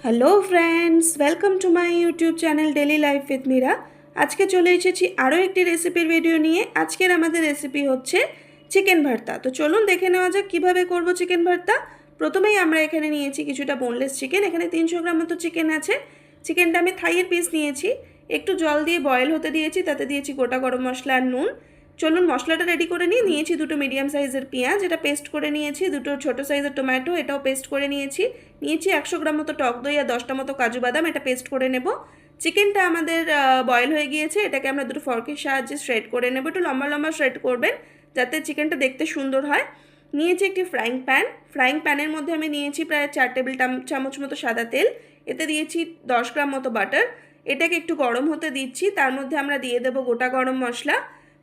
Hello friends, welcome to my YouTube channel daily life with Meera. আজকে চলে এসেছি আরও একটি রেসিপির ভিডিও নিয়ে। আজকের আমাদের রেসিপি হচ্ছে চিকেন ভর্তা। তো চলুন দেখে নেওয়া যাক কীভাবে করব চিকেন ভর্তা। প্রথমেই আমরা এখানে নিয়েছি কিছুটা বোনলেস চিকেন। এখানে 300 গ্রাম মতো চিকেন আছে। চিকেনটা আমি থাইয়ের পিস নিয়েছি, একটু জল দিয়ে বয়েল হতে দিয়েছি, তাতে দিয়েছি গোটা গরম মশলা আর নুন। চলুন মশলাটা রেডি করে নিয়েছি দুটো মিডিয়াম সাইজের পেঁয়াজ, এটা পেস্ট করে নিয়েছি, দুটো ছোটো সাইজের টমেটো, এটাও পেস্ট করে নিয়েছি। 100 গ্রাম মতো টক দই আর 10টা মতো কাজু বাদাম, এটা পেস্ট করে নেব। চিকেনটা আমাদের বয়েল হয়ে গিয়েছে, এটাকে আমরা দুটো ফর্কের সাহায্যে শ্রেড করে নেব। একটু লম্বা লম্বা শ্রেড করবেন যাতে চিকেনটা দেখতে সুন্দর হয়। নিয়েছি একটি ফ্রাইং প্যানের মধ্যে আমি নিয়েছি প্রায় 4 টেবিল চামচ মতো সাদা তেল, এতে দিয়েছি 10 গ্রাম মতো বাটার। এটাকে একটু গরম হতে দিচ্ছি, তার মধ্যে আমরা দিয়ে দেবো গোটা গরম মশলা।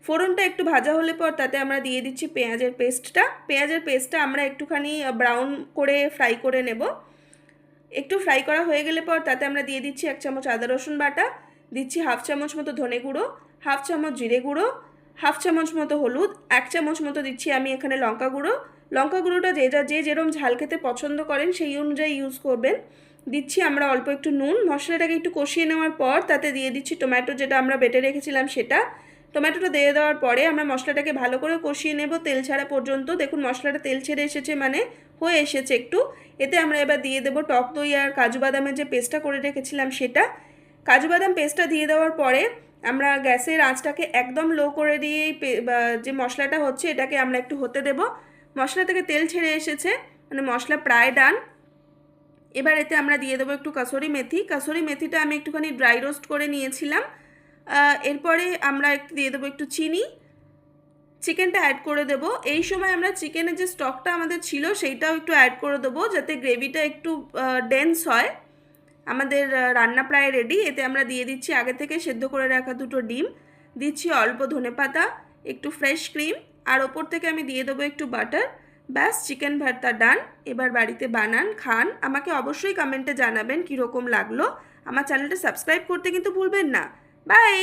ফোড়নটা একটু ভাজা হলে পর তাতে আমরা দিয়ে দিচ্ছি পেঁয়াজের পেস্টটা আমরা একটুখানি ব্রাউন করে ফ্রাই করে নেব। একটু ফ্রাই করা হয়ে গেলে পর তাতে আমরা দিয়ে দিচ্ছি 1 চামচ আদা রসুন বাটা, দিচ্ছি 1/2 চামচ মতো ধনে গুঁড়ো, 1/2 চামচ জিরে গুঁড়ো, 1/2 চামচ মতো হলুদ, 1 চামচ মতো দিচ্ছি আমি এখানে লঙ্কা গুঁড়োটা যে যেরকম ঝাল খেতে পছন্দ করেন সেই অনুযায়ী ইউজ করবেন। দিচ্ছি আমরা অল্প একটু নুন। মশলাটাকে একটু কষিয়ে নেওয়ার পর তাতে দিয়ে দিচ্ছি টমেটো, যেটা আমরা বেটে রেখেছিলাম সেটা। টমেটোটা দিয়ে দেওয়ার পরে আমরা মশলাটাকে ভালো করে কষিয়ে নেব তেল ছাড়া পর্যন্ত। দেখুন মশলাটা তেল ছেড়ে এসেছে, মানে হয়ে এসেছে একটু। এতে আমরা এবার দিয়ে দেবো টক দই আর কাজু বাদামের যে পেস্টটা করে রেখেছিলাম সেটা। কাজু বাদাম পেস্টটা দিয়ে দেওয়ার পরে আমরা গ্যাসের আঁচটাকে একদম লো করে দিয়ে যে মশলাটা হচ্ছে এটাকে আমরা একটু হতে দেব। মশলা থেকে তেল ছেড়ে এসেছে, মানে মশলা প্রায় ডান। এবার এতে আমরা দিয়ে দেবো একটু কাসুরি মেথিটা আমি একটুখানি ড্রাই রোস্ট করে নিয়েছিলাম। এরপরে আমরা একটু দিয়ে দেবো একটু চিনি, চিকেনটা অ্যাড করে দেব। এই সময় আমরা চিকেনের যে স্টকটা আমাদের ছিল সেইটাও একটু অ্যাড করে দেবো যাতে গ্রেভিটা একটু ডেন্স হয়। আমাদের রান্না প্রায় রেডি। এতে আমরা দিয়ে দিচ্ছি আগে থেকে সেদ্ধ করে রাখা দুটো ডিম, দিচ্ছি অল্প ধনেপাতা, একটু ফ্রেশ ক্রিম, আর ওপর থেকে আমি দিয়ে দেবো একটু বাটার। ব্যাস, চিকেন ভর্তা ডান। এবার বাড়িতে বানান, খান। আমাকে অবশ্যই কমেন্টে জানাবেন কীরকম লাগলো। আমার চ্যানেলটা সাবস্ক্রাইব করতে কিন্তু ভুলবেন না। বাই।